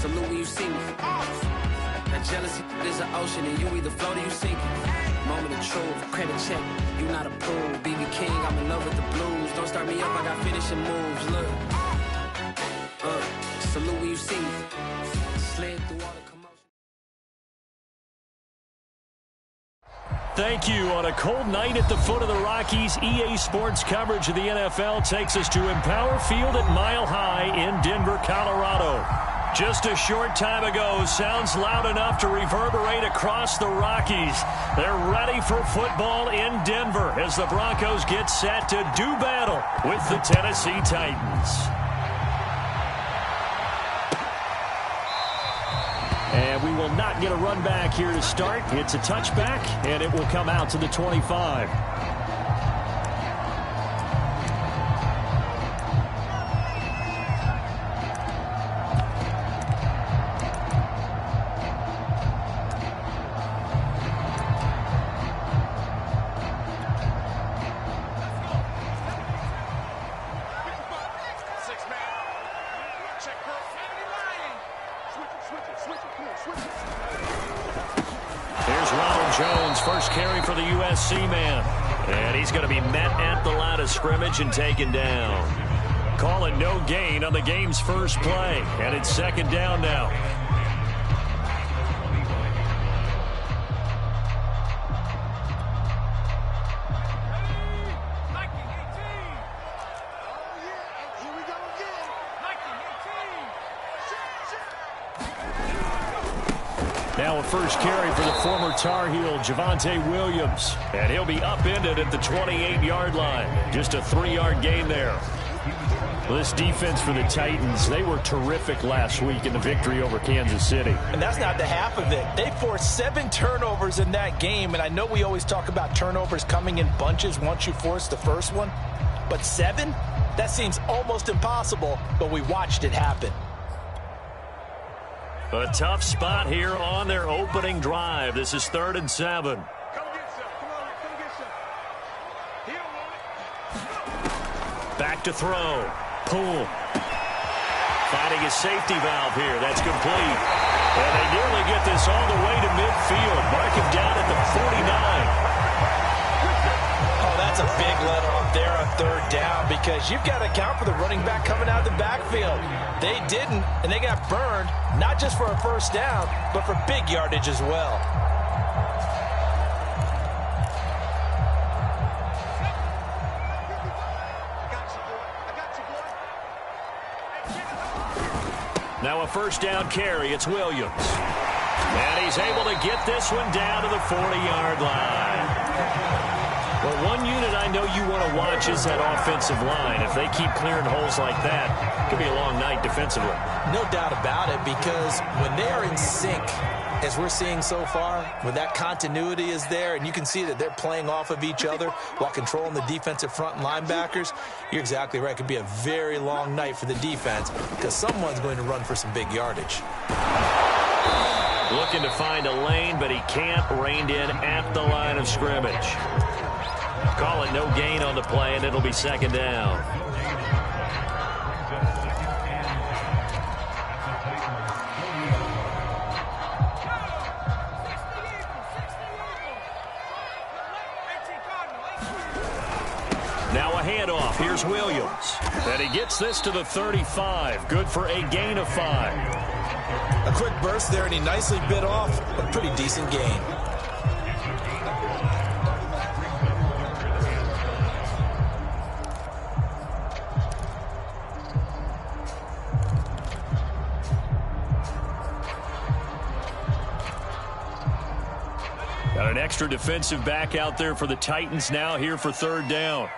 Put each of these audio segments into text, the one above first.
Salute when you see me. That jealousy is an ocean, and you either float or you sink it. Moment of truth, credit check, you not approved. BB King, I'm in love with the blues. Don't start me up, I got finishing moves. Look, salute when you see me. Slid through all the commotion. Thank you. On a cold night at the foot of the Rockies, EA Sports coverage of the NFL takes us to Empower Field at Mile High in Denver, Colorado. Just a short time ago, sounds loud enough to reverberate across the Rockies. They're ready for football in Denver as the Broncos get set to do battle with the Tennessee Titans. And we will not get a run back here to start. It's a touchback, and it will come out to the 25. First carry for the USC man. And he's going to be met at the line of scrimmage and taken down. Calling no gain on the game's first play. And it's second down now. Now a first carry for the former Tar Heel, Javonte Williams. And he'll be upended at the 28-yard line. Just a 3-yard gain there. Well, this defense for the Titans, they were terrific last week in the victory over Kansas City. And that's not the half of it. They forced 7 turnovers in that game. And I know we always talk about turnovers coming in bunches once you force the first one. But 7? That seems almost impossible, but we watched it happen. A tough spot here on their opening drive. This is 3rd and 7. Back to throw. Pull. Finding a safety valve here. That's complete. And they nearly get this all the way to midfield. Mark him down at the 49. Oh, that's a big let-off there on 3rd down because you've got to account for the running back coming out of the backfield. They didn't, and they got burned, not just for a first down, but for big yardage as well. Now a first down carry. It's Williams. And he's able to get this one down to the 40-yard line. Well, one unit I know you want to watch is that offensive line. If they keep clearing holes like that, it could be a long night defensively. No doubt about it, because when they are in sync, as we're seeing so far, when that continuity is there, and you can see that they're playing off of each other while controlling the defensive front and linebackers, you're exactly right. It could be a very long night for the defense because someone's going to run for some big yardage. Looking to find a lane, but he can't. Reined in at the line of scrimmage. Call it no gain on the play, and it'll be second down. Now a handoff. Here's Williams. And he gets this to the 35. Good for a gain of 5. A quick burst there, and he nicely bit off a pretty decent gain. Got an extra defensive back out there for the Titans now here for 3rd down.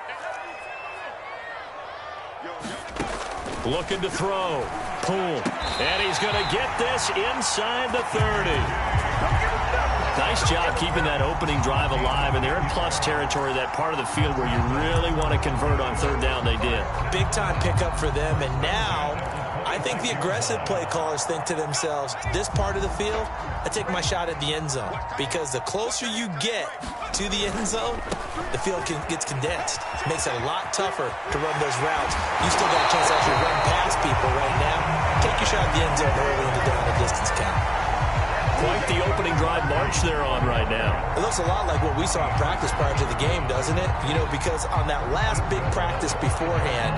Looking to throw. Pull. And he's going to get this inside the 30. Nice job keeping that opening drive alive, and they're in plus territory, that part of the field where you really want to convert on 3rd down. They did. Big-time pickup for them, and now I think the aggressive play callers think to themselves, this part of the field, I take my shot at the end zone, because the closer you get to the end zone, the field gets condensed. It makes it a lot tougher to run those routes. You still got a chance to actually run past people right now. take your shot at the end zone early in the down and distance count. Quite the opening drive march they're on right now. It looks a lot like what we saw in practice prior to the game, doesn't it? You know, because on that last big practice beforehand,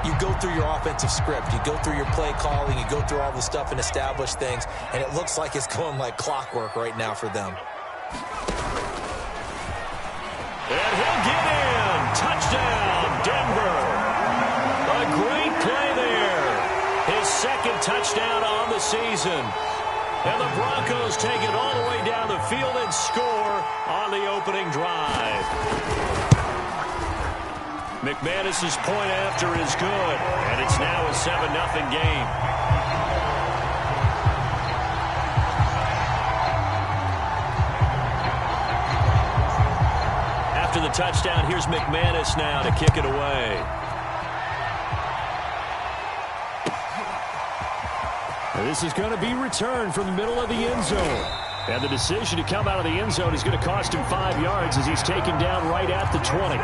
you go through your offensive script. You go through your play calling. You go through all the stuff and establish things. And it looks like it's going like clockwork right now for them. And he'll get in. Touchdown, Denver. A great play there. His second touchdown on the season. And the Broncos take it all the way down the field and score on the opening drive. McManus's point after is good, and it's now a 7-0 game. After the touchdown, here's McManus now to kick it away. This is going to be returned from the middle of the end zone. And the decision to come out of the end zone is going to cost him 5 yards as he's taken down right at the 20.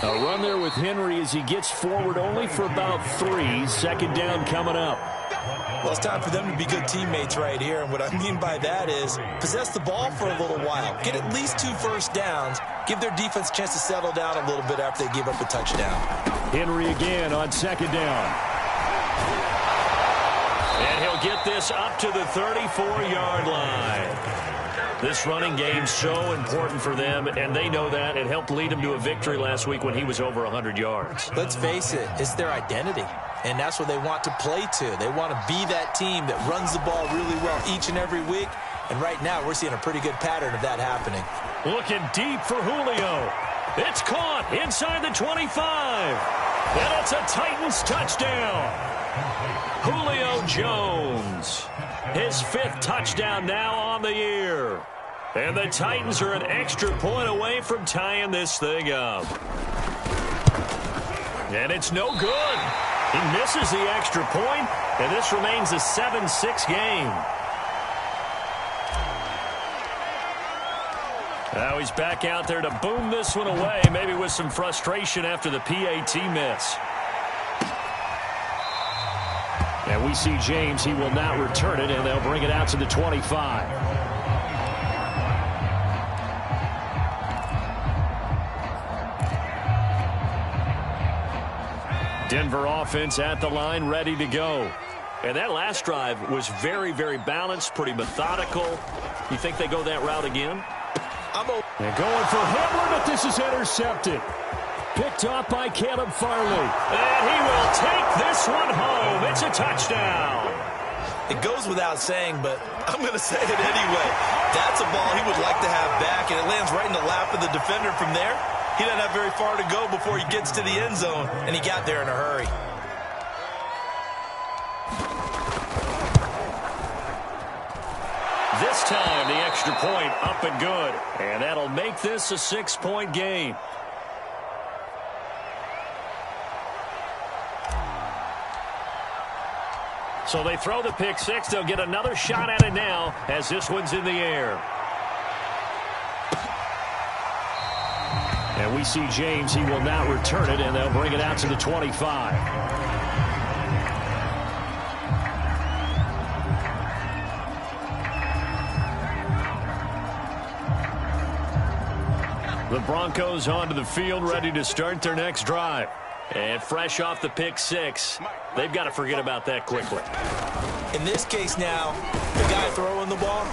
A run there with Henry as he gets forward only for about 3. Second down coming up. Well, it's time for them to be good teammates right here. And what I mean by that is possess the ball for a little while. Get at least 2 first downs. Give their defense a chance to settle down a little bit after they give up a touchdown. Henry again on second down. And he'll get this up to the 34-yard line. This running game's so important for them, and they know that. It helped lead them to a victory last week when he was over 100 yards. Let's face it, it's their identity, and that's what they want to play to. They want to be that team that runs the ball really well each and every week, and right now we're seeing a pretty good pattern of that happening. Looking deep for Julio. It's caught inside the 25, and it's a Titans touchdown. Julio Jones, his 5th touchdown now on the year. And the Titans are an extra point away from tying this thing up. And it's no good. He misses the extra point, and this remains a 7-6 game. Now he's back out there to boom this one away, maybe with some frustration after the PAT miss. And we see James. He will not return it, and they'll bring it out to the 25. Denver offense at the line, ready to go. And that last drive was very, very balanced, pretty methodical. You think they go that route again? And going for Hamler, but this is intercepted. Picked off by Caleb Farley. And he will take this one home. It's a touchdown. It goes without saying, but I'm going to say it anyway. That's a ball he would like to have back, and it lands right in the lap of the defender from there. He doesn't have very far to go before he gets to the end zone, and he got there in a hurry. This time, the extra point up and good. And that'll make this a 6-point game. So they throw the pick six. They'll get another shot at it now as this one's in the air. And we see James. He will not return it, and they'll bring it out to the 25. The Broncos onto the field, ready to start their next drive. And fresh off the pick six, they've got to forget about that quickly. In this case now, the guy throwing the ball,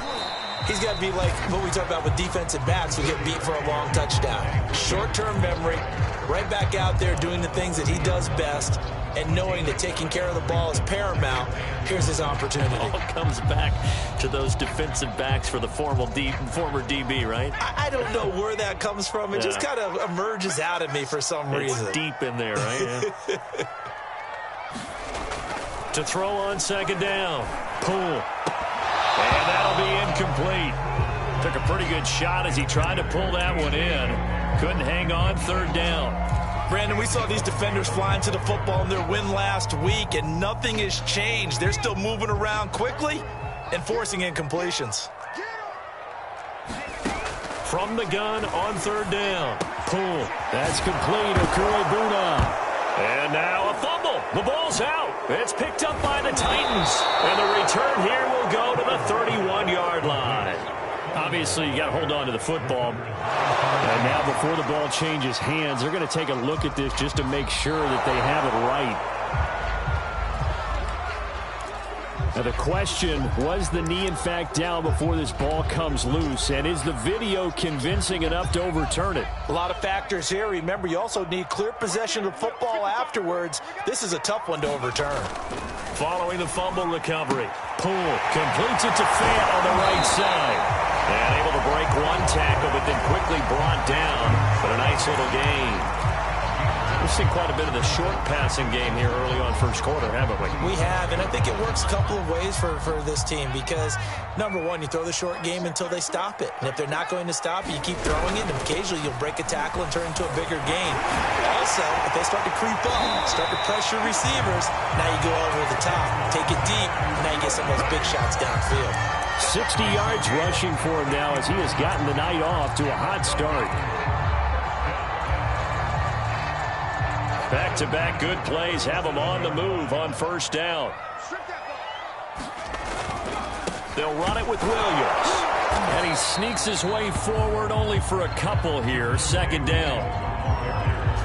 he's got to be like what we talk about with defensive backs who get beat for a long touchdown. Short-term memory, right back out there doing the things that he does best, and knowing that taking care of the ball is paramount. Here's his opportunity. All comes back to those defensive backs for the former DB, right? I don't know where that comes from. It just kind of emerges out of me for some reason. It's deep in there, right? Yeah. To throw on second down. Poole. And that'll be incomplete. Took a pretty good shot as he tried to pull that one in. Couldn't hang on, third down. Brandon, we saw these defenders flying to the football in their win last week, and nothing has changed. They're still moving around quickly and forcing incompletions. From the gun on third down. Pull. That's complete. Okure-Buna. And now a fumble. The ball's out. It's picked up by the Titans. And the return here will go to the 31-yard line. Obviously, you got to hold on to the football. And now before the ball changes hands, they're going to take a look at this just to make sure that they have it right. Now the question, was the knee in fact down before this ball comes loose? And is the video convincing enough to overturn it? A lot of factors here. Remember, you also need clear possession of the football afterwards. This is a tough one to overturn. Following the fumble recovery. Poole completes it to Fant on the right side. And able to break one tackle, but then quickly brought down. But a nice little gain. We've seen quite a bit of the short passing game here early on first quarter, haven't we? We have, and I think it works a couple of ways for this team because, number one, you throw the short game until they stop it. And if they're not going to stop it, you keep throwing it, and occasionally you'll break a tackle and turn into a bigger gain. Also, if they start to creep up, start to pressure receivers, now you go over the top, take it deep, and now you get some of those big shots downfield. 60 yards rushing for him now as he has gotten the night off to a hot start. Back-to-back good plays have him on the move on first down. They'll run it with Williams. And he sneaks his way forward only for a couple here. Second down.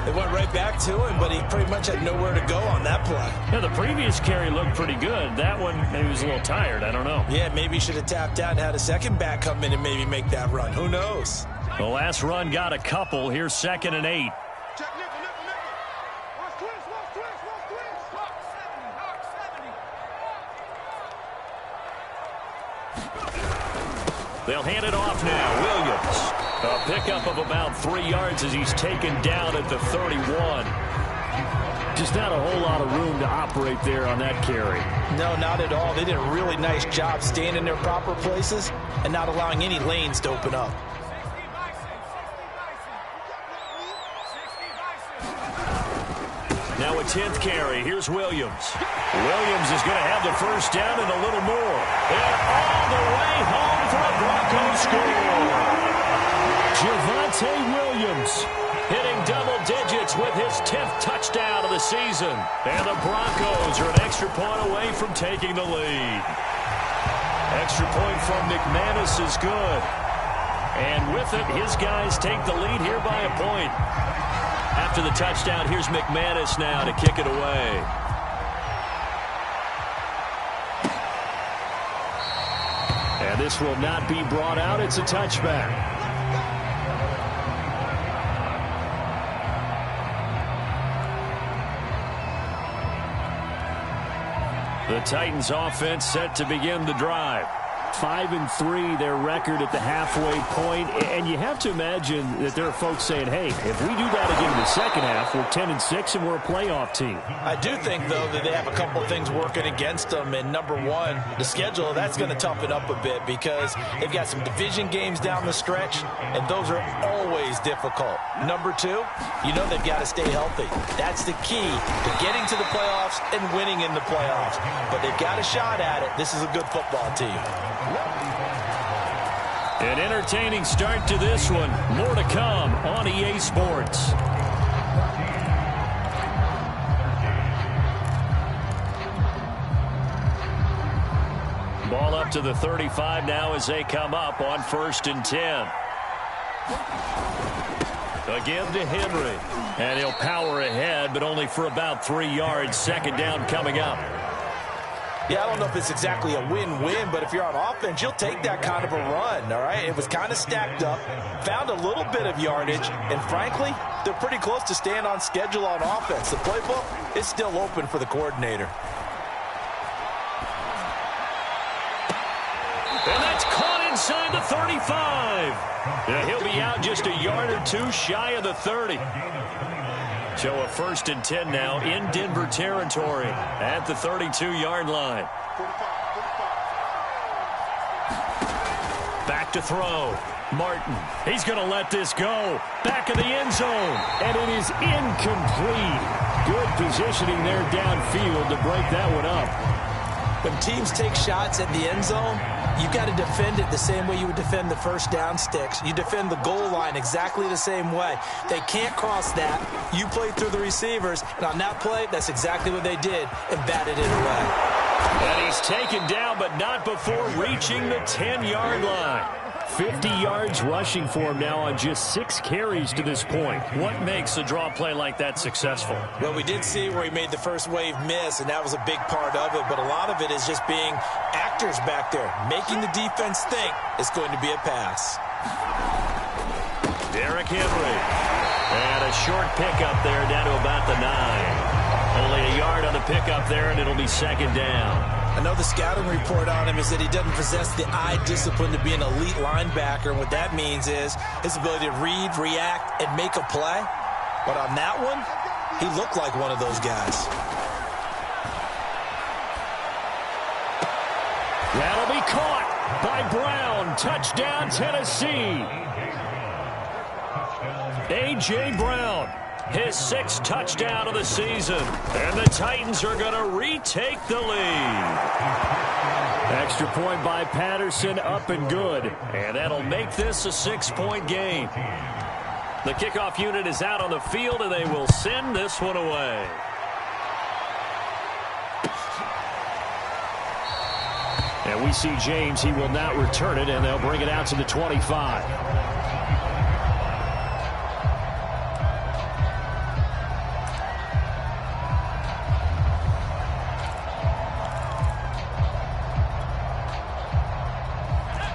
They went right back to him, but he pretty much had nowhere to go on that play. Yeah, the previous carry looked pretty good. That one, maybe he was a little tired. I don't know. Yeah, maybe he should have tapped out and had a second back come in and maybe make that run. Who knows? The last run got a couple. Here's 2nd and 8. They'll hand it off now. Williams. A pickup of about 3 yards as he's taken down at the 31. Just not a whole lot of room to operate there on that carry. No, not at all. They did a really nice job staying in their proper places and not allowing any lanes to open up. Now a 10th carry. Here's Williams. Williams is going to have the first down and a little more. And all the way home for a Broncos score. Javonte Williams hitting double digits with his 10th touchdown of the season. And the Broncos are an extra point away from taking the lead. Extra point from McManus is good. And with it, his guys take the lead here by a point. After the touchdown, here's McManus now to kick it away. And this will not be brought out. It's a touchback. The Titans offense set to begin the drive. 5-3 their record at the halfway point, and you have to imagine that there are folks saying, hey, if we do that again in the second half, we're 10-6 and we're a playoff team. I do think, though, that they have a couple of things working against them, and number one, the schedule, that's going to toughen up a bit because they've got some division games down the stretch, and those are always difficult. Number two, you know they've got to stay healthy. That's the key to getting to the playoffs and winning in the playoffs. But they've got a shot at it. This is a good football team. An entertaining start to this one. More to come on EA Sports. Ball up to the 35 now as they come up on 1st and 10. Again to Henry. And he'll power ahead, but only for about 3 yards. Second down coming up. Yeah, I don't know if it's exactly a win-win, but if you're on offense, you'll take that kind of a run, all right? It was kind of stacked up, found a little bit of yardage, and frankly, they're pretty close to staying on schedule on offense. The playbook is still open for the coordinator. And that's caught inside the 35. Yeah, he'll be out just a yard or two shy of the 30. So a 1st and 10 now in Denver territory at the 32-yard line. Back to throw. Martin. He's going to let this go. Back of the end zone. And it is incomplete. Good positioning there downfield to break that one up. When teams take shots at the end zone, you got to defend it the same way you would defend the first down sticks. You defend the goal line exactly the same way. They can't cross that. You play through the receivers. And on that play, that's exactly what they did and batted it away. And he's taken down, but not before reaching the 10-yard line. 50 yards rushing for him now on just 6 carries to this point. What makes a draw play like that successful? Well, we did see where he made the first wave miss, and that was a big part of it. But a lot of it is just being actors back there, making the defense think it's going to be a pass. Derrick Henry. And a short pickup there down to about the 9. Only a yard on the pickup there, and it'll be second down. I know the scouting report on him is that he doesn't possess the eye discipline to be an elite linebacker. And what that means is his ability to read, react, and make a play. But on that one, he looked like one of those guys. That'll be caught by Brown. Touchdown, Tennessee. A.J. Brown. His 6th touchdown of the season. And the Titans are going to retake the lead. Extra point by Patterson, up and good. And that'll make this a 6-point game. The kickoff unit is out on the field, and they will send this one away. And we see James. He will not return it, and they'll bring it out to the 25.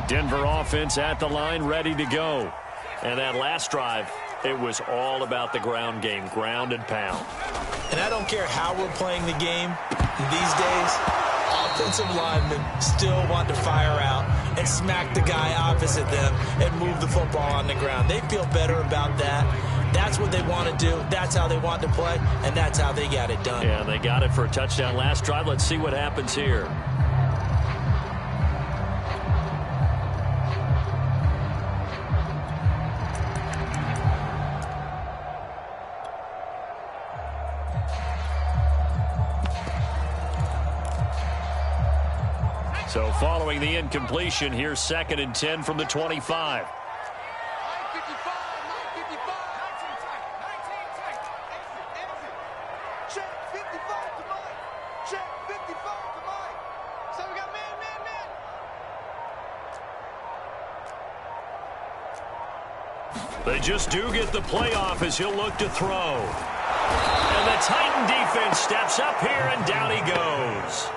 Denver offense at the line, ready to go. And that last drive, it was all about the ground game, ground and pound. And I don't care how we're playing the game these days, offensive linemen still want to fire out and smack the guy opposite them and move the football on the ground. They feel better about that. That's what they want to do. That's how they want to play, and that's how they got it done. Yeah, they got it for a touchdown last drive. Let's see what happens here. So following the incompletion, here's 2nd and 10 from the 25. They just do get the playoff as he'll look to throw. And the Titan defense steps up here, and down he goes.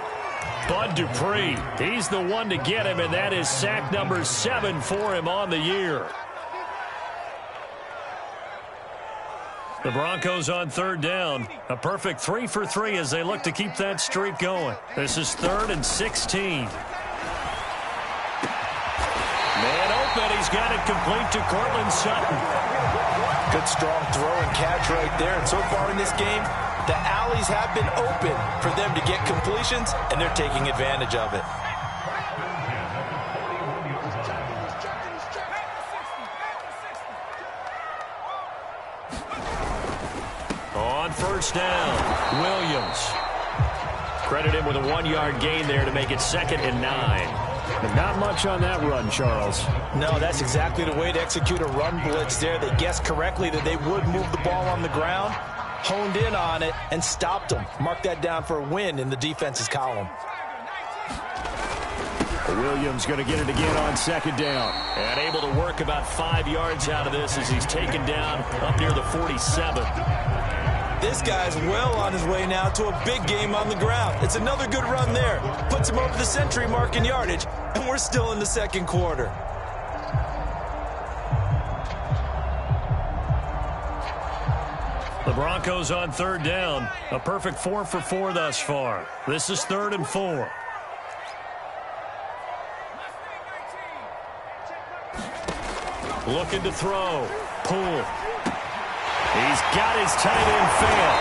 Bud Dupree, he's the one to get him, and that is sack number 7 for him on the year. The Broncos on 3rd down. A perfect 3 for 3 as they look to keep that streak going. This is 3rd and 16. Man open, he's got it complete to Cortland Sutton. Good strong throw and catch right there. And so far in this game, the alleys have been open for them to get completions, and they're taking advantage of it. On 1st down, Williams. Credit him with a 1-yard gain there to make it 2nd and 9. But not much on that run, Charles. No, that's exactly the way to execute a run blitz there. They guessed correctly that they would move the ball on the ground, honed in on it, and stopped them. Mark that down for a win in the defense's column. Williams going to get it again on 2nd down. And able to work about 5 yards out of this as he's taken down up near the 47. This guy's well on his way now to a big game on the ground. It's another good run there. Puts him over the century mark in yardage, and we're still in the 2nd quarter. The Broncos on 3rd down. A perfect 4 for 4 thus far. This is 3rd and 4. Looking to throw. Poole. He's got his tight end fail.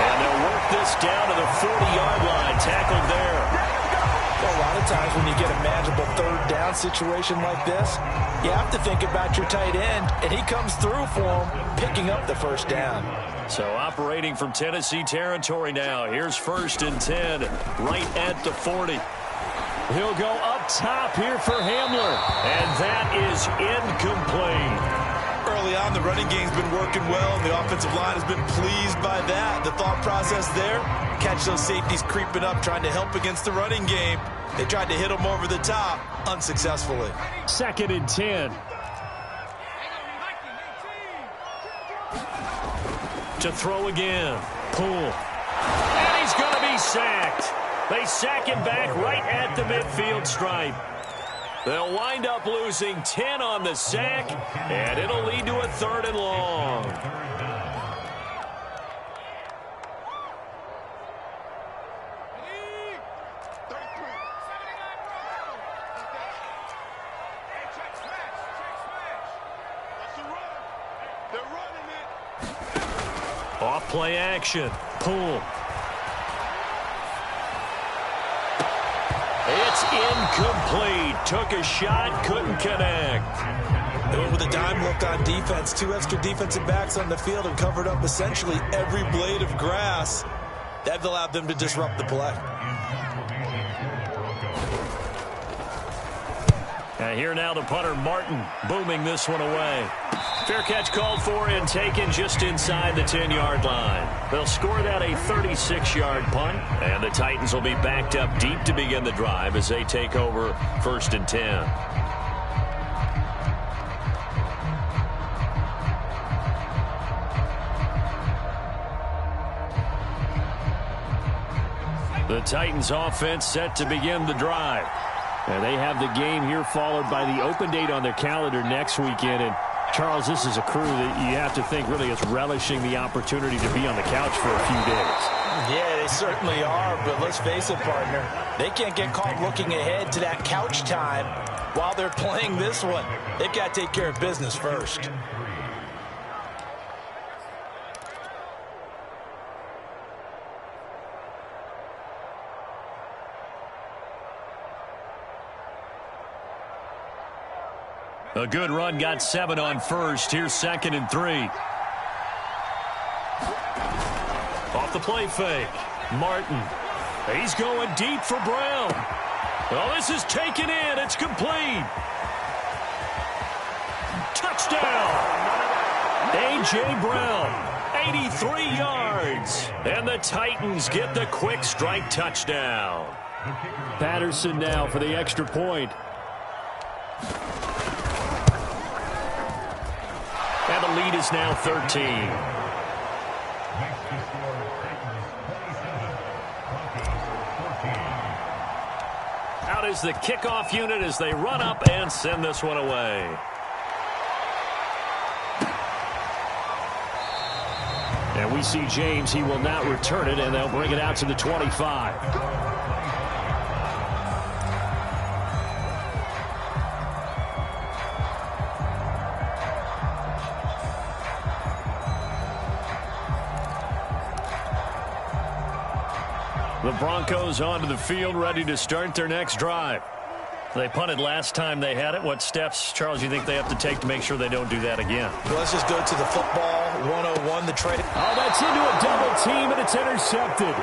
And they'll work this down to the 40-yard line. Tackled there. a lot of times when you get a manageable third down situation like this, you have to think about your tight end, and he comes through for him, picking up the first down. So operating from Tennessee territory now. Here's 1st and 10, right at the 40. He'll go up top here for Hamler, and that is incomplete. Early on, the running game's been working well, and the offensive line has been pleased by that. The thought process there, catch those safeties creeping up, trying to help against the running game. They tried to hit them over the top, unsuccessfully. 2nd and 10. To throw again. Poole. And he's going to be sacked. They sack him back right at the midfield stripe. They'll wind up losing 10 on the sack, and it'll lead to a 3rd and long. Off play action. Poole. It's incomplete. Took a shot, couldn't connect. They went with a dime look on defense. 2 extra defensive backs on the field and covered up essentially every blade of grass. That allowed them to disrupt the play. And here now the punter, Martin, booming this one away. Fair catch called for and taken just inside the 10-yard line. They'll score that a 36-yard punt, and the Titans will be backed up deep to begin the drive as they take over 1st and 10. The Titans offense set to begin the drive. And they have the game here followed by the open date on their calendar next weekend. And Charles, this is a crew that you have to think really is relishing the opportunity to be on the couch for a few days. Yeah, they certainly are, but let's face it, partner. They can't get caught looking ahead to that couch time while they're playing this one. They've got to take care of business first. A good run, got 7 on 1st. Here's 2nd and 3. Off the play fake. Martin. He's going deep for Brown. Oh, this is taken in. It's complete. Touchdown. A.J. Brown, 83 yards. And the Titans get the quick strike touchdown. Patterson now for the extra point. And the lead is now 13. Out is the kickoff unit as they run up and send this one away. And we see James. He will not return it, and they'll bring it out to the 25. The Broncos onto the field, ready to start their next drive. They punted last time they had it. What steps, Charles, you think they have to take to make sure they don't do that again? Well, let's just go to the football 101, the trade. Oh, that's into a double team, and it's intercepted.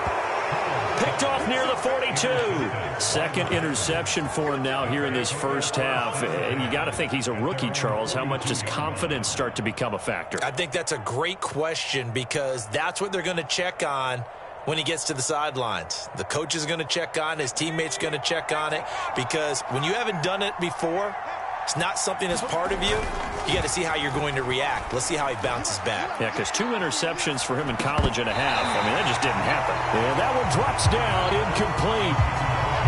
Picked off near the 42. Second interception for him now here in this first half. And you got to think he's a rookie, Charles. How much does confidence start to become a factor? I think that's a great question because that's what they're going to check on when he gets to the sidelines. The coach is going to check on it. His teammates going to check on it because when you haven't done it before, it's not something that's part of you. You got to see how you're going to react. Let's see how he bounces back. Yeah, because 2 interceptions for him in college and a half. I mean, that just didn't happen. And that one drops down, incomplete.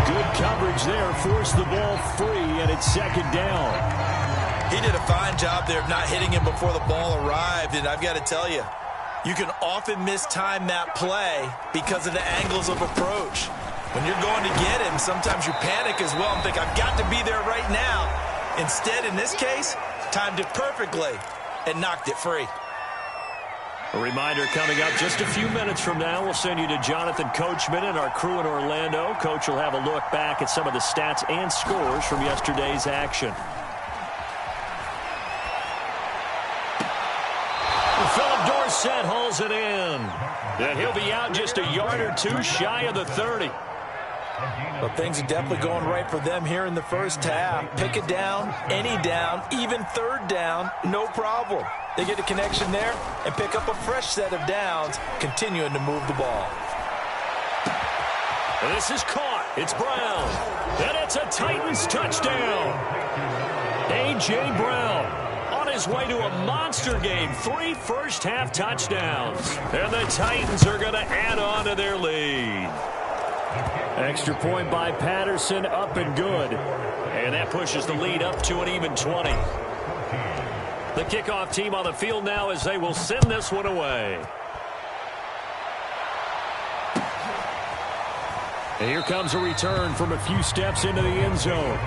Good coverage there, forced the ball free, and it's 2nd down. He did a fine job there of not hitting him before the ball arrived, and I've got to tell you, you can often mistime that play because of the angles of approach. When you're going to get him, sometimes you panic as well and think, I've got to be there right now. Instead, in this case, timed it perfectly and knocked it free. A reminder coming up just a few minutes from now, we'll send you to Jonathan Coachman and our crew in Orlando. Coach will have a look back at some of the stats and scores from yesterday's action. Philip Dorsett hauls it in. And he'll be out just a yard or two shy of the 30. Well, things are definitely going right for them here in the first half. Pick it down, any down, even third down, no problem. They get a connection there and pick up a fresh set of downs, continuing to move the ball. This is caught. It's Brown. And it's a Titans touchdown. A.J. Brown on his way to a monster game. 3 first-half touchdowns. And the Titans are going to add on to their lead. Extra point by Patterson, up and good. And that pushes the lead up to an even 20. The kickoff team on the field now as they will send this one away. And here comes a return from a few steps into the end zone.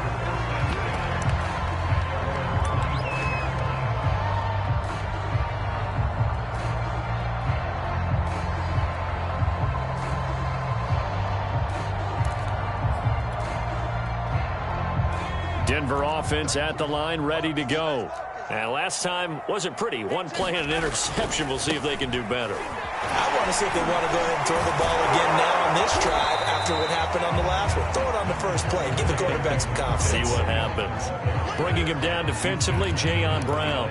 Denver offense at the line, ready to go. And last time wasn't pretty. One play and an interception. We'll see if they can do better. I want to see if they want to go ahead and throw the ball again now on this drive after what happened on the last one. Throw it on the first play. Give the quarterback some confidence. See what happens. Bringing him down defensively, Jayon Brown.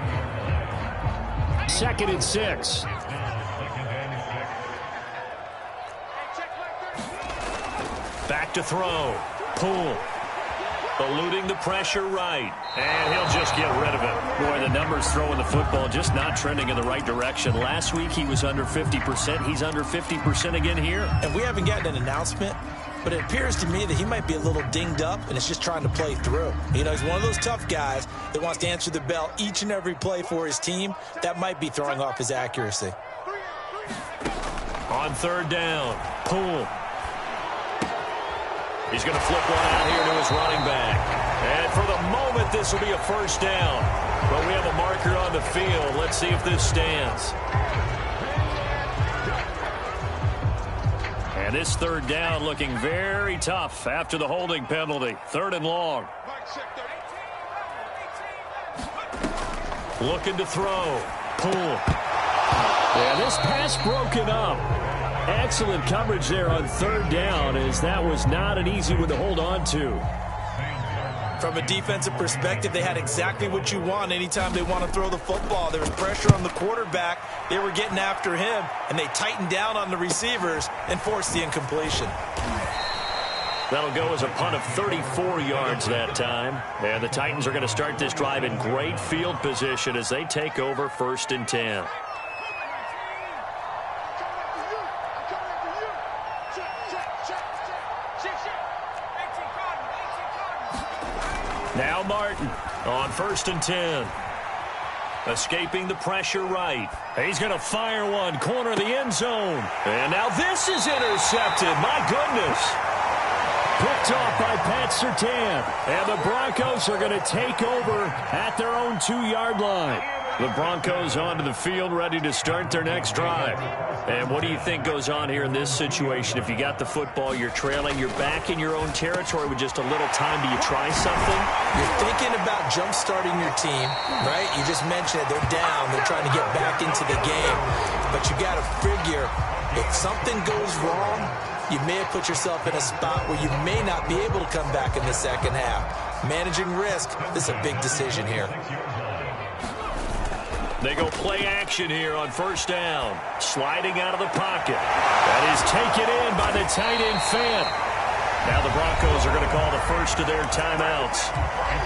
2nd and 6. Back to throw. Poole. Eluding the pressure right. And he'll just get rid of it. Boy, the numbers throwing the football just not trending in the right direction. Last week he was under 50%. He's under 50% again here. And we haven't gotten an announcement, but it appears to me that he might be a little dinged up and is just trying to play through. You know, he's one of those tough guys that wants to answer the bell each and every play for his team. That might be throwing off his accuracy. On 3rd down, Poole. He's going to flip one out here to his running back. And for the moment, this will be a first down. But we have a marker on the field. Let's see if this stands. And this 3rd down looking very tough after the holding penalty. 3rd and long. Looking to throw. Poole. Yeah, this pass broken up. Excellent coverage there on 3rd down, as that was not an easy one to hold on to. From a defensive perspective, they had exactly what you want anytime they want to throw the football. There was pressure on the quarterback. They were getting after him, and they tightened down on the receivers and forced the incompletion. That'll go as a punt of 34 yards that time. And the Titans are going to start this drive in great field position as they take over 1st and 10. Now Martin on 1st and 10. Escaping the pressure right. He's going to fire one, corner of the end zone. And now this is intercepted. My goodness. Picked off by Pat Surtain. And the Broncos are going to take over at their own 2-yard line. The Broncos onto the field, ready to start their next drive. And what do you think goes on here in this situation? If you got the football, you're trailing, you're back in your own territory with just a little time. Do you try something? You're thinking about jump-starting your team, right? You just mentioned it. They're down. They're trying to get back into the game. But you got to figure, if something goes wrong, you may have put yourself in a spot where you may not be able to come back in the second half. Managing risk, this is a big decision here. They go play action here on 1st down. Sliding out of the pocket. That is taken in by the tight end Fant. Now the Broncos are going to call the first of their timeouts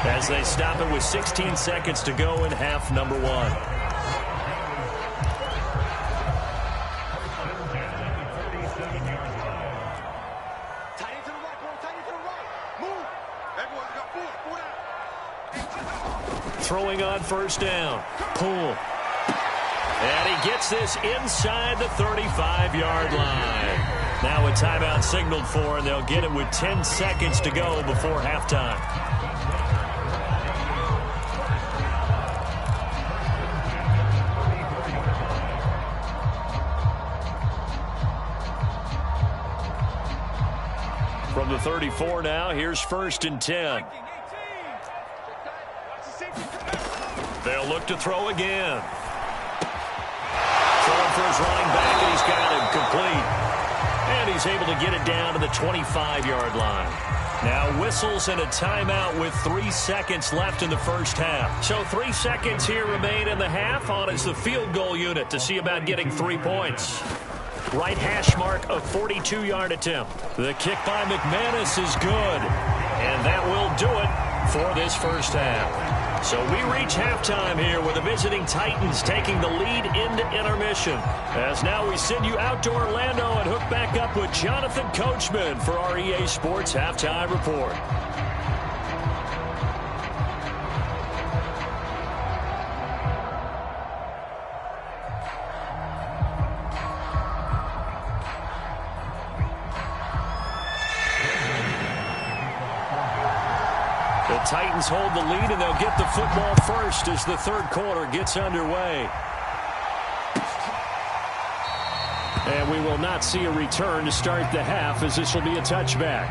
as they stop it with 16 seconds to go in half number 1. Throwing on 1st down. Poole. And he gets this inside the 35-yard line. Now a timeout signaled for, and they'll get it with 10 seconds to go before halftime. the 34 now. Here's 1st and 10. They'll look to throw again. Throwing for his running back, and he's got him complete. And he's able to get it down to the 25-yard line. Now whistles and a timeout with 3 seconds left in the first half. So 3 seconds here remain in the half. On is the field goal unit to see about getting 3 points. Right hash mark, a 42-yard attempt. The kick by McManus is good. And that will do it for this first half. So we reach halftime here with the visiting Titans taking the lead into intermission. As now we send you out to Orlando and hook back up with Jonathan Coachman for our EA Sports Halftime Report. The Titans hold the lead, and they'll get the football first as the third quarter gets underway. And we will not see a return to start the half, as this will be a touchback.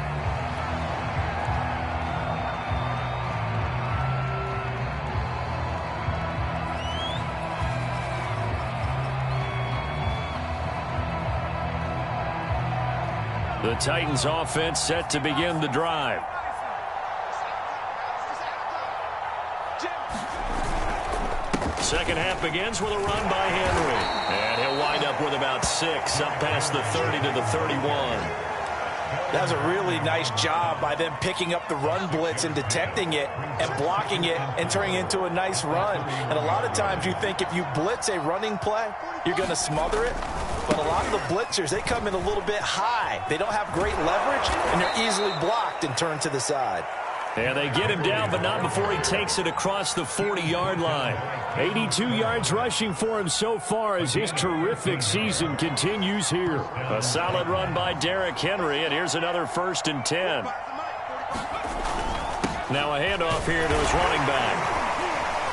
The Titans offense set to begin the drive. Second half begins with a run by Henry. And he'll wind up with about 6, up past the 30 to the 31. That was a really nice job by them picking up the run blitz and detecting it and blocking it and turning it into a nice run. And a lot of times you think if you blitz a running play, you're going to smother it. But a lot of the blitzers, they come in a little bit high. They don't have great leverage, and they're easily blocked and turned to the side. And they get him down, but not before he takes it across the 40-yard line. 82 yards rushing for him so far as his terrific season continues here. A solid run by Derrick Henry, and here's another 1st and 10. Now a handoff here to his running back.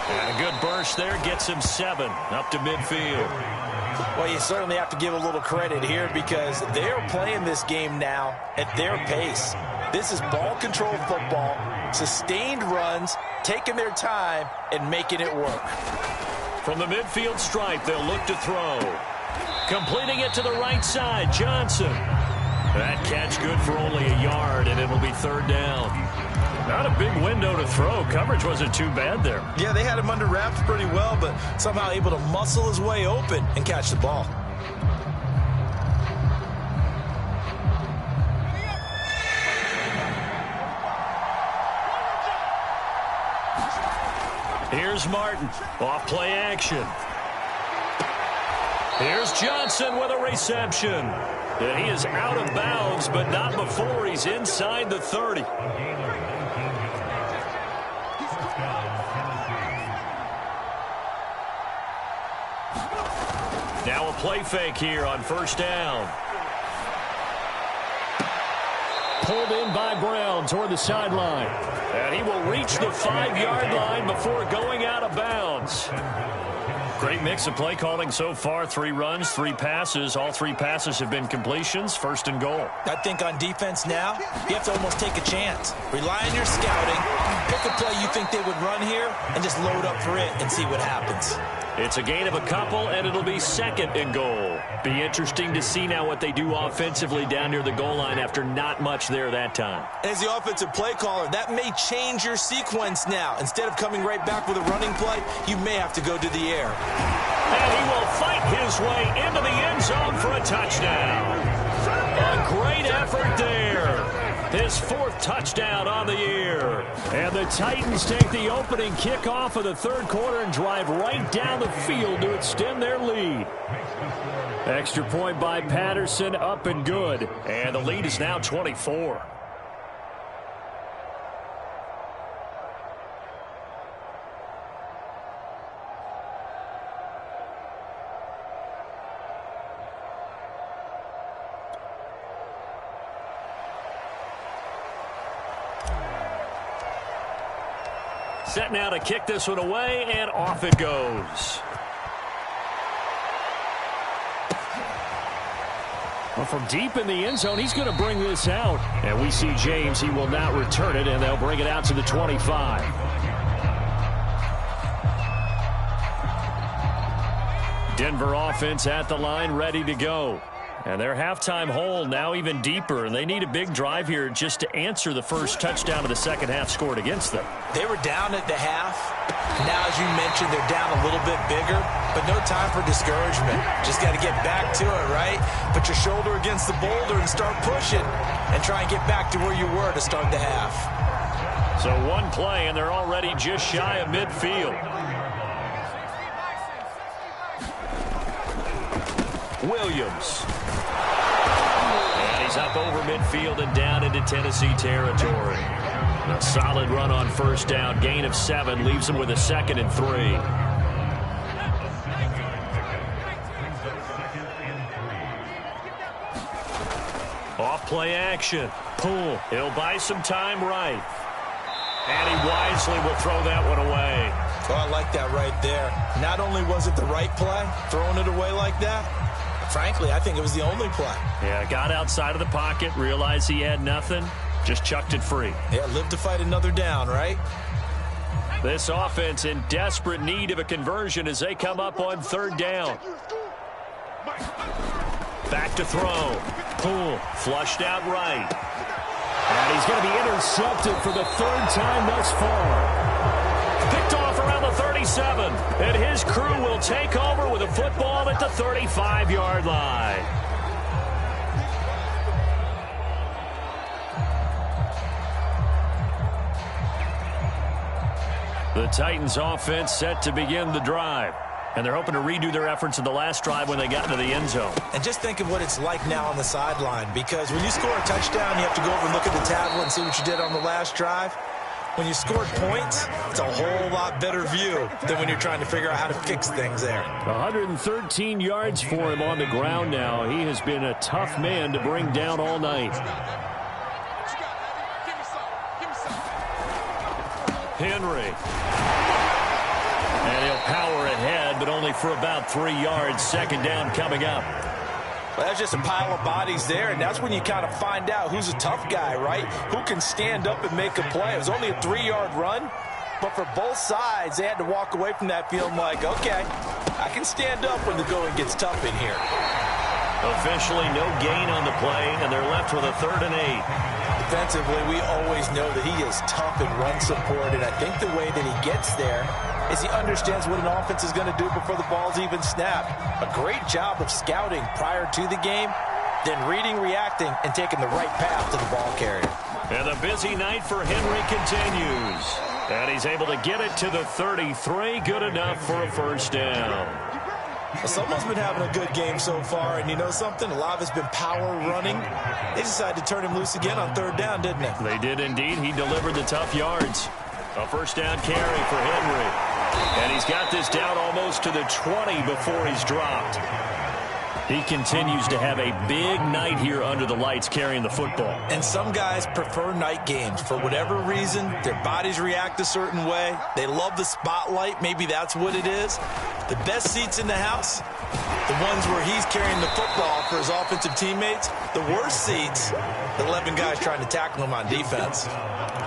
And a good burst there gets him 7 up to midfield. Well, you certainly have to give a little credit here because they're playing this game now at their pace. This is ball control football, sustained runs, taking their time, and making it work. From the midfield stripe, they'll look to throw. Completing it to the right side, Johnson. That catch good for only a yard, and it'll be 3rd down. Not a big window to throw. Coverage wasn't too bad there. Yeah, they had him under wraps pretty well, but somehow able to muscle his way open and catch the ball. Here's Martin, off play action. Here's Johnson with a reception. And he is out of bounds, but not before he's inside the 30. Now a play fake here on 1st down. Pulled in by Brown toward the sideline. And he will reach the 5-yard line before going out of bounds. Great mix of play calling so far. 3 runs, 3 passes. All 3 passes have been completions. 1st and goal. I think on defense now, you have to almost take a chance. Rely on your scouting. Pick a play you think they would run here and just load up for it and see what happens. It's a gain of a couple, and it'll be 2nd and goal. Be interesting to see now what they do offensively down near the goal line after not much there that time. As the offensive play caller, that may change your sequence now. Instead of coming right back with a running play, you may have to go to the air. And he will fight his way into the end zone for a touchdown. A great effort there. His 4th touchdown on the year. And the Titans take the opening kickoff of the 3rd quarter and drive right down the field to extend their lead. Extra point by Patterson, up and good. And the lead is now 24. Set now to kick this one away, and off it goes. Well, from deep in the end zone, he's going to bring this out. And we see James. He will not return it, and they'll bring it out to the 25. Denver offense at the line, ready to go. And their halftime hole now even deeper, and they need a big drive here just to answer the first touchdown of the second half scored against them. They were down at the half. Now, as you mentioned, they're down a little bit bigger, but no time for discouragement. Just got to get back to it, right? Put your shoulder against the boulder and start pushing and try and get back to where you were to start the half. So one play, and they're already just shy of midfield. Williams. And he's up over midfield and down into Tennessee territory. A solid run on first down. Gain of 7 leaves him with a 2nd and 3. Off play action. Pull. He'll buy some time right. And he wisely will throw that one away. Oh, I like that right there. Not only was it the right play, throwing it away like that, frankly, I think it was the only play. Yeah, got outside of the pocket, realized he had nothing, just chucked it free. Yeah, live to fight another down, right? This offense in desperate need of a conversion as they come up on 3rd down. Back to throw. Pull. Flushed out right. And he's going to be intercepted for the 3rd time thus far. Picked off around the 37. And his crew will take over with a football at the 35-yard line. The Titans offense set to begin the drive. And they're hoping to redo their efforts in the last drive when they got into the end zone. And just think of what it's like now on the sideline, because when you score a touchdown, you have to go over and look at the tablet and see what you did on the last drive. When you scored points, it's a whole lot better view than when you're trying to figure out how to fix things there. 113 yards for him on the ground now. He has been a tough man to bring down all night. Henry. And he'll power ahead, but only for about 3 yards. 2nd down coming up. Well, that's just a pile of bodies there, and that's when you kind of find out who's a tough guy, right? Who can stand up and make a play. It was only a 3-yard run, but for both sides, they had to walk away from that feeling like, okay, I can stand up when the going gets tough in here. Officially no gain on the play, and they're left with a 3rd and 8. Defensively, we always know that he is tough in run support, and I think the way that he gets there is he understands what an offense is going to do before the ball's even snapped. A great job of scouting prior to the game, then reading, reacting, and taking the right path to the ball carrier. And the busy night for Henry continues. And he's able to get it to the 33. Good enough for a 1st down. Well, someone's been having a good game so far, and you know something? A lot of it's been power running. They decided to turn him loose again on 3rd down, didn't they? They did indeed. He delivered the tough yards. A 1st down carry for Henry. And he's got this down almost to the 20 before he's dropped. He continues to have a big night here under the lights carrying the football. And some guys prefer night games. For whatever reason, their bodies react a certain way. They love the spotlight. Maybe that's what it is. The best seats in the house, the ones where he's carrying the football for his offensive teammates. The worst seats, the 11 guys trying to tackle him on defense.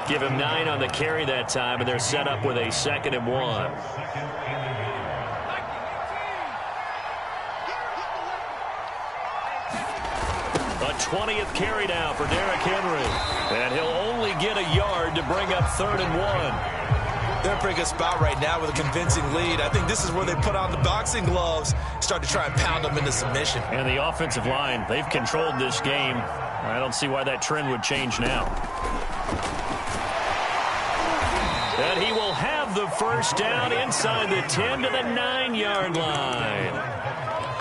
Give him 9 on the carry that time, and they're set up with a 2nd and 1. A 20th carry now for Derrick Henry. And he'll only get a yard to bring up 3rd and 1. They're in a pretty good spot right now with a convincing lead. I think this is where they put on the boxing gloves, start to try and pound them into submission. And the offensive line, they've controlled this game. I don't see why that trend would change now. And he will have the 1st down inside the 10 to the 9-yard line.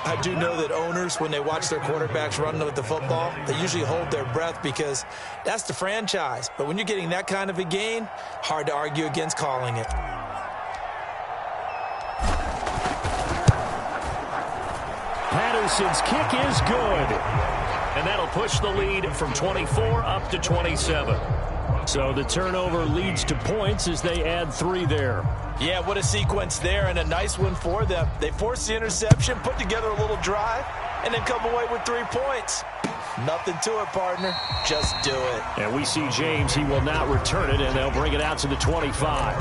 I do know that owners, when they watch their quarterbacks run with the football, they usually hold their breath because that's the franchise. But when you're getting that kind of a gain, hard to argue against calling it. Patterson's kick is good. And that'll push the lead from 24 up to 27. So the turnover leads to points as they add 3 there. Yeah, what a sequence there, and a nice one for them. They forced the interception, put together a little drive, and then come away with 3 points. Nothing to it, partner. Just do it. And we see James. He will not return it, and they'll bring it out to the 25.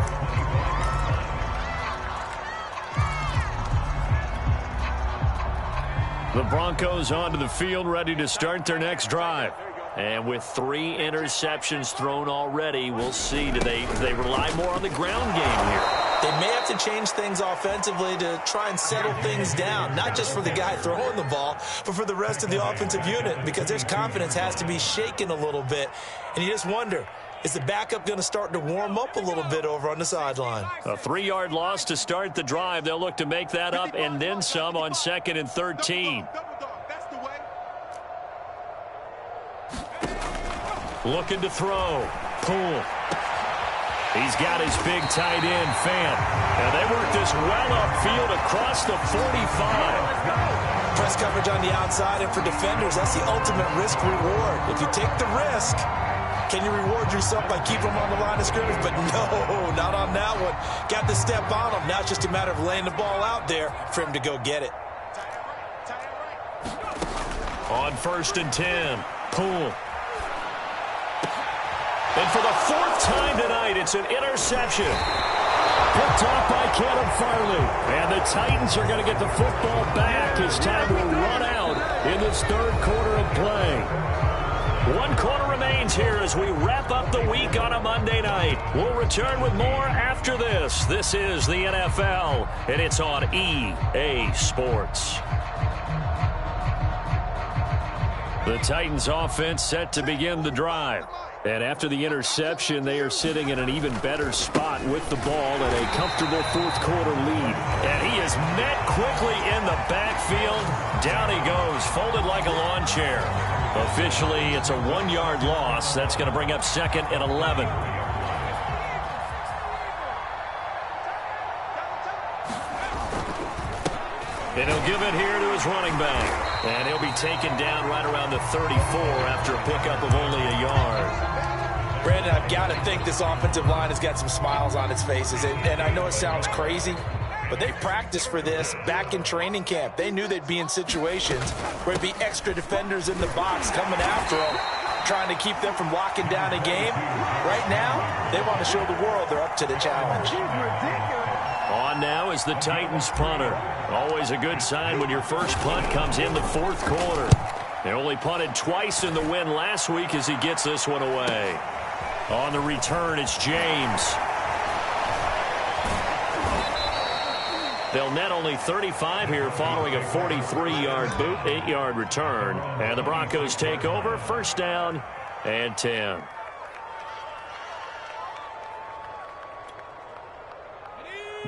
The Broncos onto the field, ready to start their next drive. And with 3 interceptions thrown already, we'll see. Do they rely more on the ground game here? They may have to change things offensively to try and settle things down, not just for the guy throwing the ball, but for the rest of the offensive unit, because their confidence has to be shaken a little bit. And you just wonder, is the backup going to start to warm up a little bit over on the sideline? A 3-yard loss to start the drive. They'll look to make that up and then some on 2nd and 13. Looking to throw. Poole. He's got his big tight end, Fant. And they work this well upfield across the 45. Press coverage on the outside, and for defenders, that's the ultimate risk-reward. If you take the risk, can you reward yourself by keeping them on the line of scrimmage? But no, not on that one. Got the step on him. Now it's just a matter of laying the ball out there for him to go get it. On 1st and 10, Poole. And for the 4th time tonight, it's an interception. Picked off by Caleb Farley. And the Titans are going to get the football back as time will run out in this 3rd quarter of play. 1 quarter remains here as we wrap up the week on a Monday night. We'll return with more after this. This is the NFL, and it's on EA Sports. The Titans offense set to begin the drive. And after the interception, they are sitting in an even better spot with the ball and a comfortable 4th quarter lead. And he is met quickly in the backfield. Down he goes, folded like a lawn chair. Officially, it's a 1-yard loss. That's going to bring up 2nd and 11. And he'll give it here to his running back. And he'll be taken down right around the 34 after a pickup of only a yard. Brandon, I've got to think this offensive line has got some smiles on its faces. And I know it sounds crazy, but they practiced for this back in training camp. They knew they'd be in situations where there'd be extra defenders in the box coming after them, trying to keep them from locking down a game. Right now, they want to show the world they're up to the challenge. On now is the Titans punter. Always a good sign when your first punt comes in the 4th quarter. They only punted twice in the win last week as he gets this one away. On the return, it's James. They'll net only 35 here following a 43-yard boot, 8-yard return. And the Broncos take over, 1st down and 10.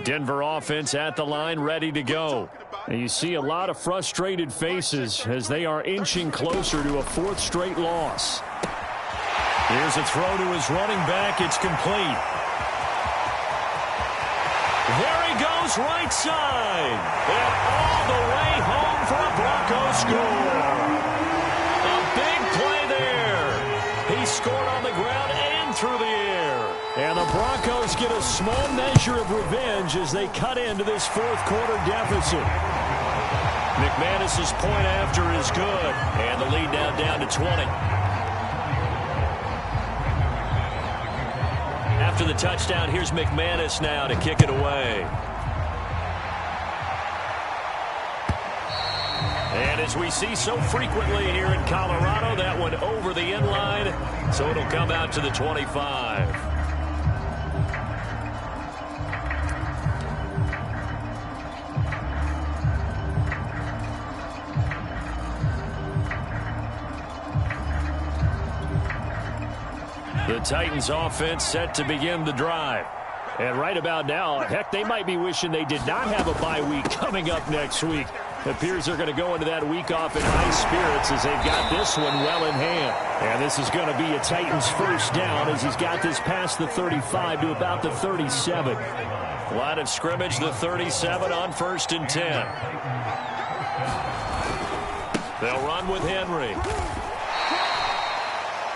Denver offense at the line, ready to go. And you see a lot of frustrated faces as they are inching closer to a 4th straight loss. Here's a throw to his running back. It's complete. There he goes, right side. And all the way home for a Broncos score. A big play there. He scored on the ground and through the air. And the Broncos get a small measure of revenge as they cut into this 4th quarter deficit. McManus's point after is good. And the lead now down to 20. After the touchdown, here's McManus now to kick it away. And as we see so frequently here in Colorado, that one over the end line, so it'll come out to the 25. The Titans offense set to begin the drive. And right about now, heck, they might be wishing they did not have a bye week coming up next week. It appears they're going to go into that week off in high spirits as they've got this one well in hand. And this is going to be a Titans 1st down as he's got this past the 35 to about the 37. Line of scrimmage, the 37 on 1st and 10. They'll run with Henry.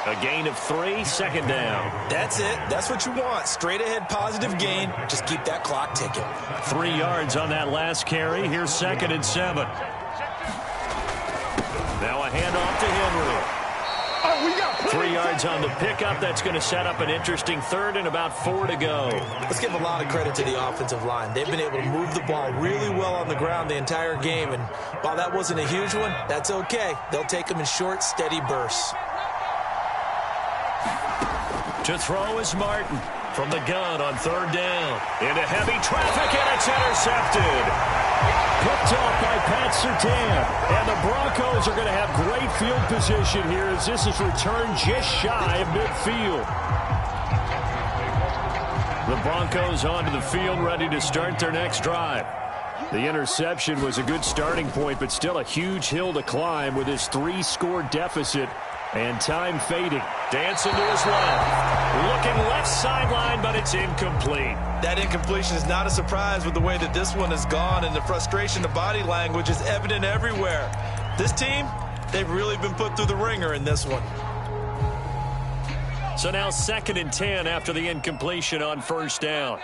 A gain of 3, 2nd down. That's it. That's what you want. Straight ahead positive gain. Just keep that clock ticking. 3 yards on that last carry. Here's 2nd and 7. Now a handoff to Henry. 3 yards on the pickup. That's going to set up an interesting third and about 4 to go. Let's give a lot of credit to the offensive line. They've been able to move the ball really well on the ground the entire game. And while that wasn't a huge one, that's okay. They'll take them in short, steady bursts. To throw is Martin from the gun on 3rd down. Into heavy traffic, and it's intercepted. Picked off by Pat Surtain. And the Broncos are going to have great field position here as this is returned just shy of midfield. The Broncos onto the field, ready to start their next drive. The interception was a good starting point, but still a huge hill to climb with his 3-score deficit. And time fading. Dancing to his left. Looking left sideline, but it's incomplete. That incompletion is not a surprise with the way that this one has gone, and the frustration, the body language is evident everywhere. This team, they've really been put through the ringer in this one. So now 2nd and 10 after the incompletion on 1st down.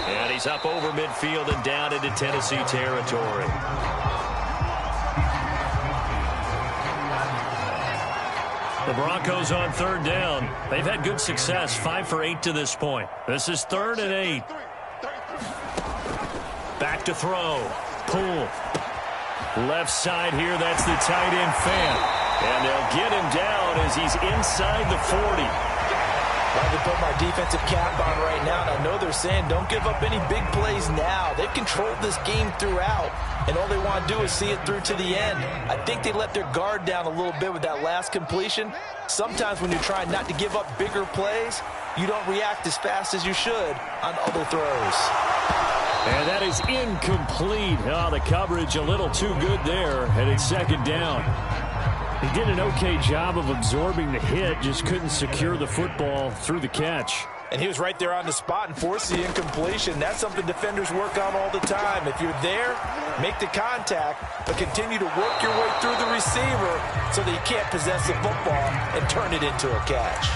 And he's up over midfield and down into Tennessee territory. The Broncos on 3rd down. They've had good success, 5 for 8 to this point. This is 3rd and 8. Back to throw. Pull. Left side here, that's the tight end fan. And they'll get him down as he's inside the 40. I can put my defensive cap on right now, and I know they're saying don't give up any big plays now. They've controlled this game throughout, and all they want to do is see it through to the end. I think they let their guard down a little bit with that last completion. Sometimes when you're trying not to give up bigger plays, you don't react as fast as you should on other throws. And that is incomplete. Oh, the coverage a little too good there, and it's 2nd down. He did an okay job of absorbing the hit, just couldn't secure the football through the catch. And he was right there on the spot and forced the incompletion. That's something defenders work on all the time. If you're there, make the contact, but continue to work your way through the receiver so that you can't possess the football and turn it into a catch.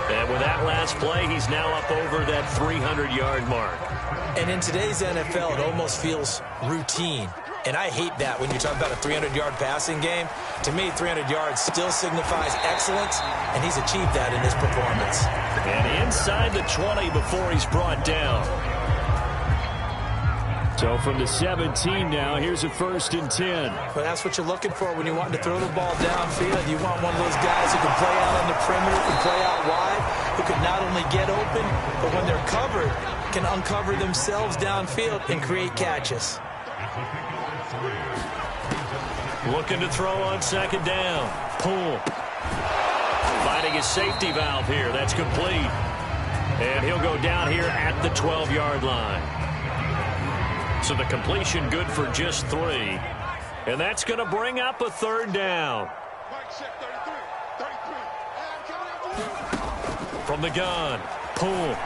And with that last play, he's now up over that 300-yard mark. And in today's NFL, it almost feels routine. And I hate that when you talk about a 300-yard passing game. To me, 300 yards still signifies excellence, and he's achieved that in his performance. And inside the 20 before he's brought down. So from the 17 now, here's a 1st and 10. But that's what you're looking for when you want to throw the ball downfield. You want one of those guys who can play out on the perimeter, can play out wide, who can not only get open, but when they're covered, can uncover themselves downfield and create catches. Looking to throw on 2nd down. Pull. Finding his safety valve here. That's complete. And he'll go down here at the 12-yard line. So the completion good for just 3. And that's going to bring up a 3rd down. From the gun. Pull.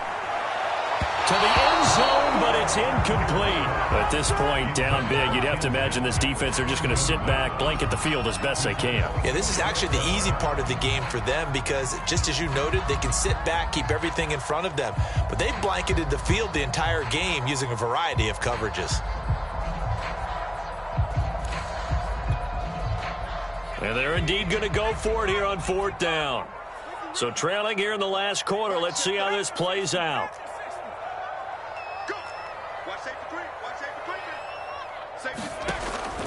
To the end zone, but it's incomplete. At this point, down big, you'd have to imagine this defense are just going to sit back, blanket the field as best they can. Yeah, this is actually the easy part of the game for them because, just as you noted, they can sit back, keep everything in front of them. But they've blanketed the field the entire game using a variety of coverages. And they're indeed going to go for it here on 4th down. So trailing here in the last quarter, let's see how this plays out.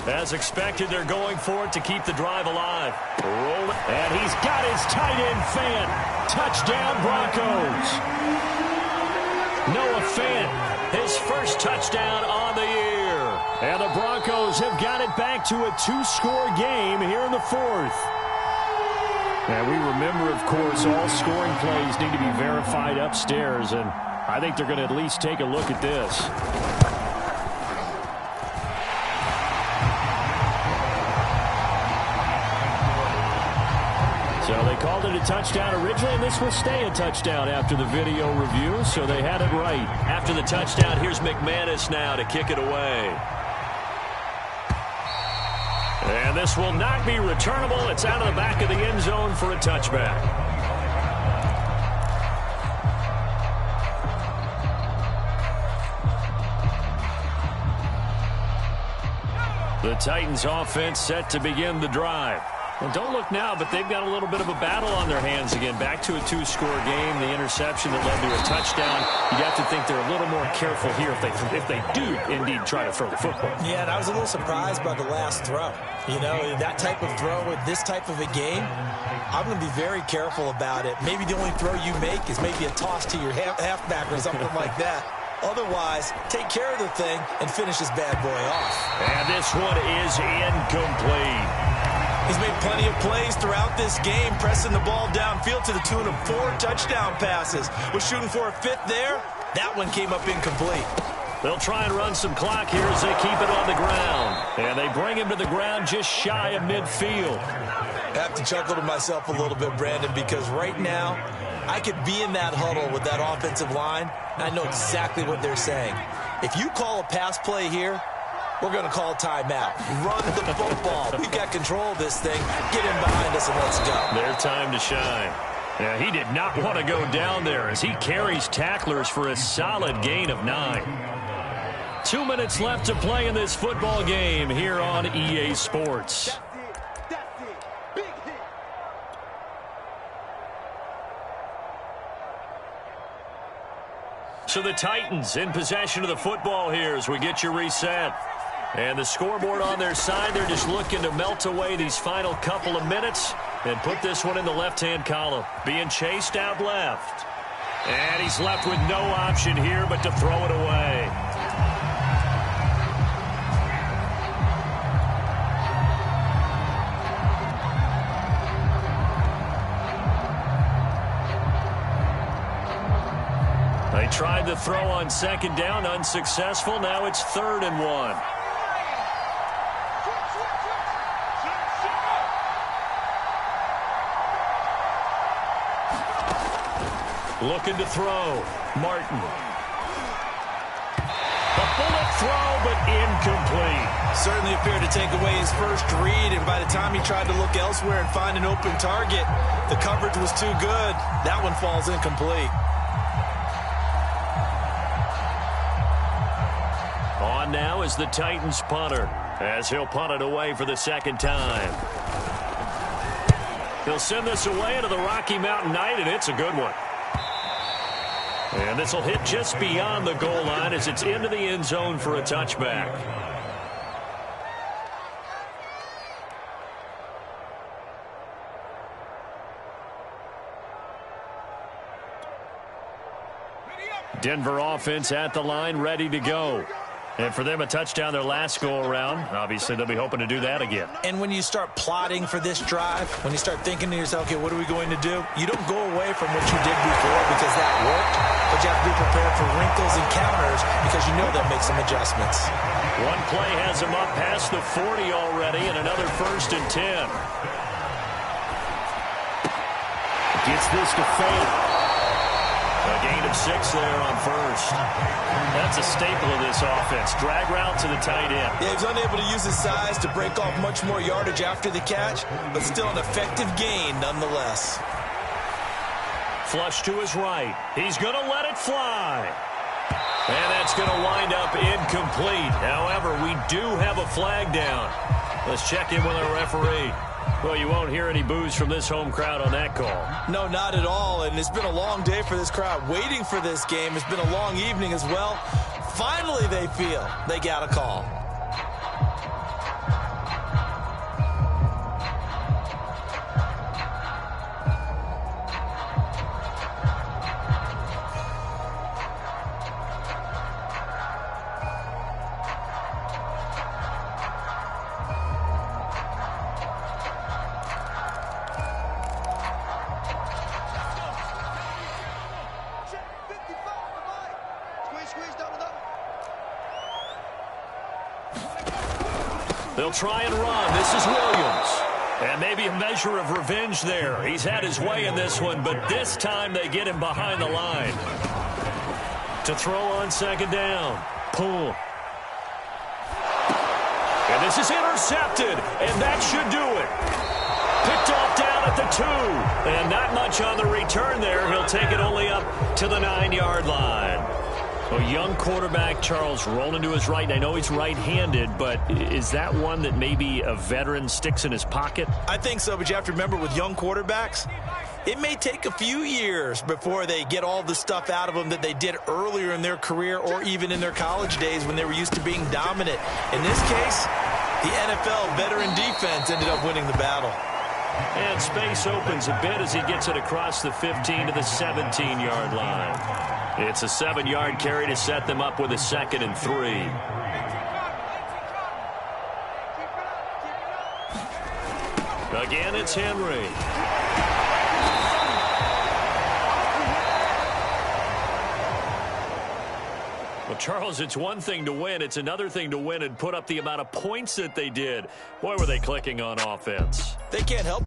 As expected, they're going for it to keep the drive alive. Roll it. And he's got his tight end fan. Touchdown, Broncos. Noah Fant, his first touchdown on the year. And the Broncos have got it back to a 2-score game here in the 4th. And we remember, of course, all scoring plays need to be verified upstairs. And I think they're going to at least take a look at this. So they called it a touchdown originally, and this will stay a touchdown after the video review, so they had it right. After the touchdown, here's McManus now to kick it away. And this will not be returnable. It's out of the back of the end zone for a touchback. The Titans offense set to begin the drive. And don't look now, but they've got a little bit of a battle on their hands again. Back to a 2-score game, the interception that led to a touchdown. You'd have to think they're a little more careful here if they do indeed try to throw the football. Yeah, and I was a little surprised by the last throw. You know, that type of throw with this type of a game, I'm going to be very careful about it. Maybe the only throw you make is maybe a toss to your halfback or something like that. Otherwise, take care of the thing and finish this bad boy off. And this one is incomplete. He's made plenty of plays throughout this game, pressing the ball downfield to the tune of 4 touchdown passes. Was shooting for a 5th there. That one came up incomplete. They'll try and run some clock here as they keep it on the ground. And they bring him to the ground just shy of midfield. I have to chuckle to myself a little bit, Brandon, because right now, I could be in that huddle with that offensive line, and I know exactly what they're saying. If you call a pass play here, we're going to call timeout. Run the football. We've got control of this thing. Get in behind us and let's go. Their time to shine. Yeah, he did not want to go down there as he carries tacklers for a solid gain of 9. 2 minutes left to play in this football game here on EA Sports. So the Titans in possession of the football here as we get you reset. And the scoreboard on their side, they're just looking to melt away these final couple of minutes and put this one in the left-hand column. Being chased out left. And he's left with no option here but to throw it away. They tried the throw on 2nd down, unsuccessful. Now it's 3rd and 1. Looking to throw. Martin. A bullet throw, but incomplete. Certainly appeared to take away his first read, and by the time he tried to look elsewhere and find an open target, the coverage was too good. That one falls incomplete. On now is the Titans punter, as he'll punt it away for the 2nd time. He'll send this away into the Rocky Mountain Night, and it's a good one. And this will hit just beyond the goal line as it's into the end zone for a touchback. Denver offense at the line, ready to go. And for them, a touchdown their last go-around. Obviously, they'll be hoping to do that again. And when you start plotting for this drive, when you start thinking to yourself, okay, what are we going to do? You don't go away from what you did before because that worked, but you have to be prepared for wrinkles and counters because you know they'll make some adjustments. One play has him up past the 40 already, and another 1st and 10. Gets this to fail. A gain of 6 there on 1st. That's a staple of this offense. Drag route to the tight end. Yeah, he was unable to use his size to break off much more yardage after the catch, but still an effective gain nonetheless. Flush to his right. He's going to let it fly. And that's going to wind up incomplete. However, we do have a flag down. Let's check in with our referee. Well, you won't hear any boos from this home crowd on that call. No, not at all, and it's been a long day for this crowd waiting for this game. It's been a long evening as well. Finally, they feel they got a call. They'll try and run. This is Williams. And maybe a measure of revenge there. He's had his way in this one, but this time they get him behind the line. To throw on 2nd down. Pull. And this is intercepted, and that should do it. Picked off down at the 2. And not much on the return there. He'll take it only up to the 9-yard line. A young quarterback, Charles, rolling to his right. And I know he's right-handed, but is that one that maybe a veteran sticks in his pocket? I think so, but you have to remember with young quarterbacks, it may take a few years before they get all the stuff out of them that they did earlier in their career or even in their college days when they were used to being dominant. In this case, the NFL veteran defense ended up winning the battle. And space opens a bit as he gets it across the 15 to the 17-yard line. It's a 7-yard carry to set them up with a 2nd and 3. Again, it's Henry. Well, Charles, it's one thing to win. It's another thing to win and put up the amount of points that they did. Boy, were they clicking on offense. They can't help